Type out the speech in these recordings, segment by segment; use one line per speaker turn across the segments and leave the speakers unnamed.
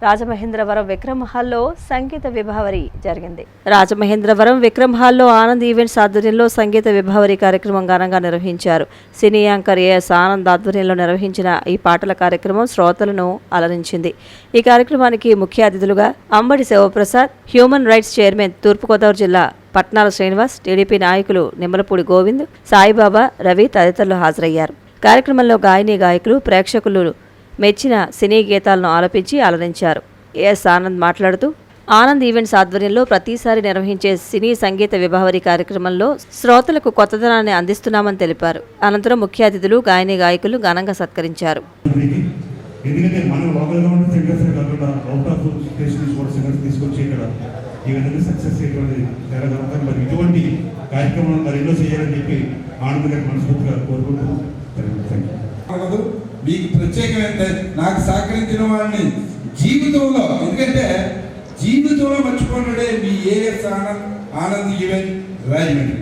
రాజమహేంద్రవరం విక్రమ్ హాల్లో సంగీత విభావరి జరిగింది. రాజమహేంద్రవరం విక్రమ్ హాల్లో ఆనంద్ ఈవెంట్స్ ఆధ్వర్యంలో సంగీత విభావరి కార్యక్రమం ఘనంగా నిర్వహించారు. సినీ యాంకర్ ఏఎస్ ఆనంద్ ఆధ్వర్యంలో నిర్వహించిన ఈ పాటల కార్యక్రమం శ్రోతలను అలరించింది. ఈ కార్యక్రమానికి ముఖ్య అతిథులుగా Ambadi Sivaprasad, human rights chairman Turpu Godavari జిల్లా పట్నాల శ్రీనివాస్, టీడీపీ నాయకులు నిమ్మలపూడి గోవింద్, సాయిబాబా, రవి తదితరులు హాజరయ్యారు. కార్యక్రమంలో గాయని గాయకులు ప్రేక్షకులు మెచ్చిన సినీ గీతాలను ఆలపించి అలరించారు. ఏఎస్ ఆనంద్ మాట్లాడుతూ ఆనంద్ ఈవెంట్స్ ఆధ్వర్యంలో ప్రతిసారి నిర్వహించే సినీ సంగీత విభావరి కార్యక్రమంలో శ్రోతలకు కొత్తదనాన్ని అందిస్తున్నామని తెలిపారు. అనంతరం ముఖ్య అతిథులు గాయని గాయకులు ఘనంగా సత్కరించారు.
ఎందుకంటే మనం లోకల్గా ఉన్న సింగర్స్ కాకుండా అవుట్ ఆఫ్ స్టేషన్ కూడా సింగర్స్ తీసుకొచ్చి ఇక్కడ ఈ విధంగా సక్సెస్ చేయడం చాలా కనుక మరి ఇటువంటి కార్యక్రమాలు మరి ఎన్నో చేయాలని చెప్పి ఆనంద్ గారి మనస్ఫూర్తిగా కోరుకుంటూ
మీకు ప్రత్యేకమైన నాకు సహకరించిన వాడిని జీవితంలో, ఎందుకంటే జీవితంలో మర్చిపోయినడే మీ ఏఎస్ ఆనంద్ ఈవెంట్ రాజమండ్రి.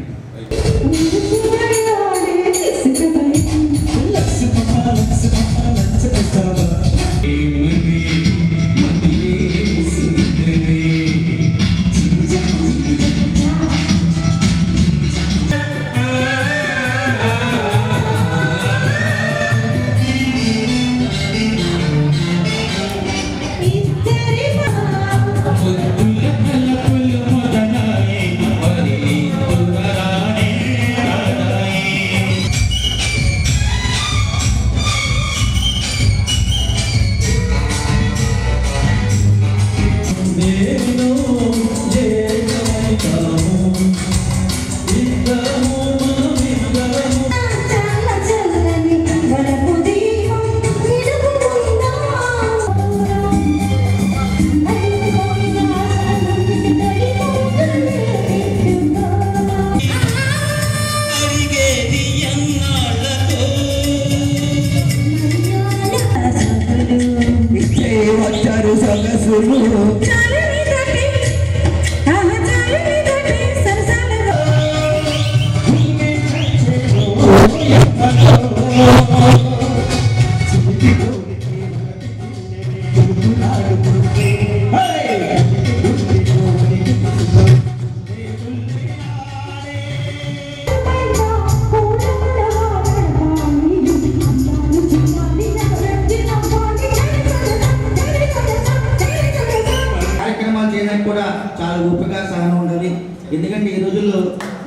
కూడా చాలా ఓపిక సహనం ఉండాలి. ఎందుకంటే ఈ రోజుల్లో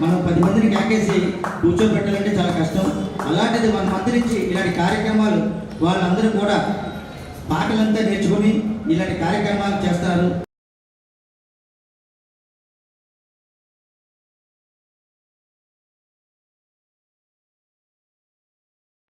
మనం 10 మందిని కాకేసి కూర్చోబెట్టాలంటే చాలా కష్టం. అలాంటిది 1 మంది నుంచి ఇలాంటి కార్యక్రమాలు వాళ్ళందరూ కూడా పాటలంతా నేర్చుకొని ఇలాంటి కార్యక్రమాలు చేస్తారు.